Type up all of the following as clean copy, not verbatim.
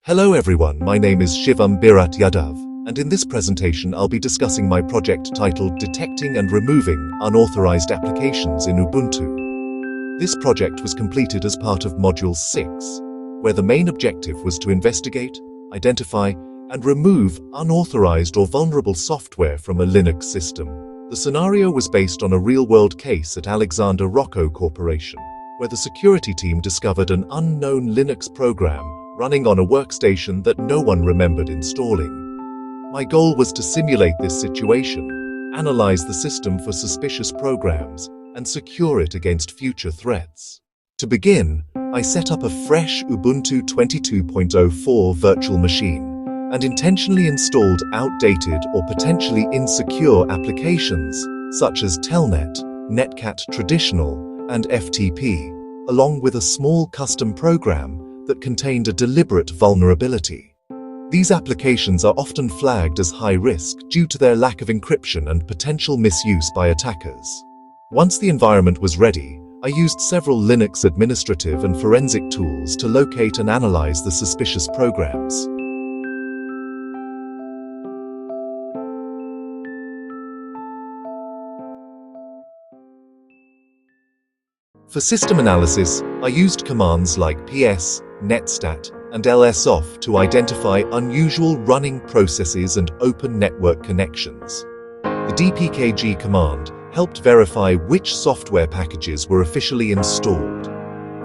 Hello everyone, my name is Shivam Birat Yadav, and in this presentation I'll be discussing my project titled Detecting and Removing Unauthorized Applications in Ubuntu. This project was completed as part of Module 6, where the main objective was to investigate, identify, and remove unauthorized or vulnerable software from a Linux system. The scenario was based on a real-world case at Alexander Rocco Corporation, where the security team discovered an unknown Linux program running on a workstation that no one remembered installing. My goal was to simulate this situation, analyze the system for suspicious programs, and secure it against future threats. To begin, I set up a fresh Ubuntu 22.04 virtual machine and intentionally installed outdated or potentially insecure applications such as Telnet, Netcat Traditional, and FTP, along with a small custom program that contained a deliberate vulnerability. These applications are often flagged as high risk due to their lack of encryption and potential misuse by attackers. Once the environment was ready, I used several Linux administrative and forensic tools to locate and analyze the suspicious programs. For system analysis, I used commands like ps, netstat, and lsoff to identify unusual running processes and open network connections. The dpkg command helped verify which software packages were officially installed.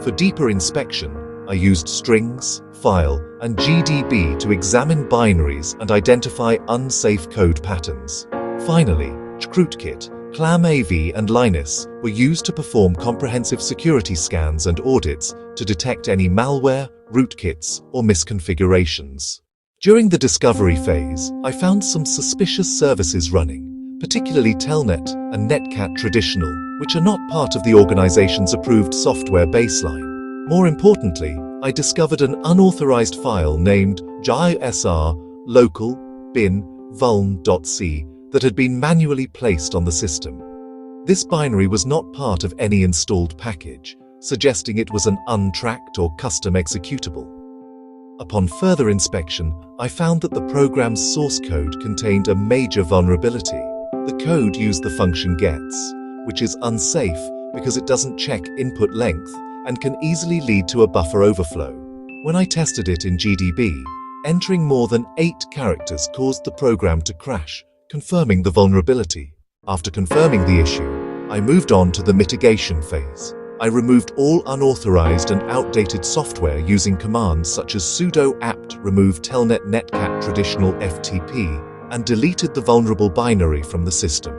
For deeper inspection, I used strings, file, and GDB to examine binaries and identify unsafe code patterns. Finally, chkrootkit, ClamAV, and Lynis were used to perform comprehensive security scans and audits to detect any malware, rootkits, or misconfigurations. During the discovery phase, I found some suspicious services running, particularly Telnet and Netcat Traditional, which are not part of the organization's approved software baseline. More importantly, I discovered an unauthorized file named JISR local bin vuln.c that had been manually placed on the system. This binary was not part of any installed package, suggesting it was an untracked or custom executable. Upon further inspection, I found that the program's source code contained a major vulnerability. The code used the function gets, which is unsafe because it doesn't check input length and can easily lead to a buffer overflow. When I tested it in GDB, entering more than 8 characters caused the program to crash, confirming the vulnerability. After confirming the issue, I moved on to the mitigation phase. I removed all unauthorized and outdated software using commands such as sudo apt remove telnet netcat traditional FTP and deleted the vulnerable binary from the system.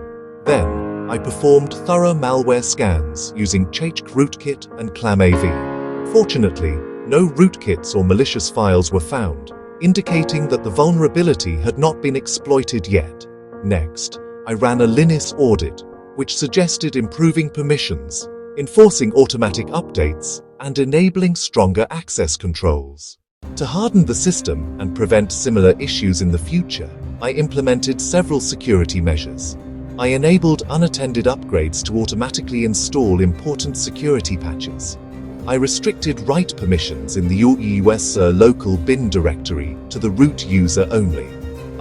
Then, I performed thorough malware scans using chkrootkit and ClamAV. Fortunately, no rootkits or malicious files were found, indicating that the vulnerability had not been exploited yet. Next, I ran a Lynis audit, which suggested improving permissions, enforcing automatic updates, and enabling stronger access controls. To harden the system and prevent similar issues in the future, I implemented several security measures. I enabled unattended upgrades to automatically install important security patches. I restricted write permissions in the UESR local bin directory to the root user only.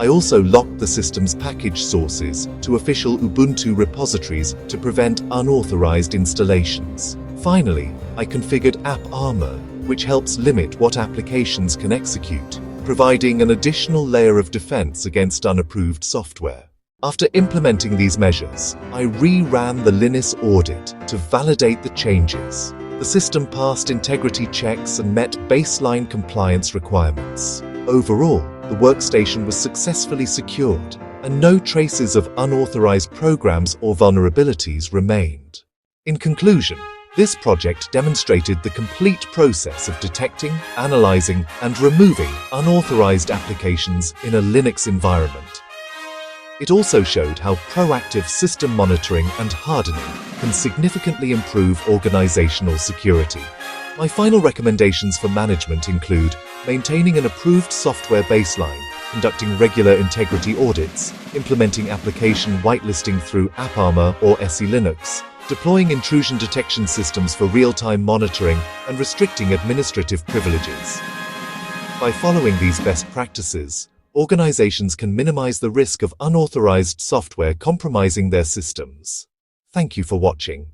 I also locked the system's package sources to official Ubuntu repositories to prevent unauthorized installations. Finally, I configured App Armor, which helps limit what applications can execute, providing an additional layer of defense against unapproved software. After implementing these measures, I re-ran the Lynis audit to validate the changes. The system passed integrity checks and met baseline compliance requirements. Overall, the workstation was successfully secured, and no traces of unauthorized programs or vulnerabilities remained. In conclusion, this project demonstrated the complete process of detecting, analyzing, and removing unauthorized applications in a Linux environment. It also showed how proactive system monitoring and hardening can significantly improve organizational security. My final recommendations for management include maintaining an approved software baseline, conducting regular integrity audits, implementing application whitelisting through AppArmor or SE Linux, deploying intrusion detection systems for real-time monitoring, and restricting administrative privileges. By following these best practices, organizations can minimize the risk of unauthorized software compromising their systems. Thank you for watching.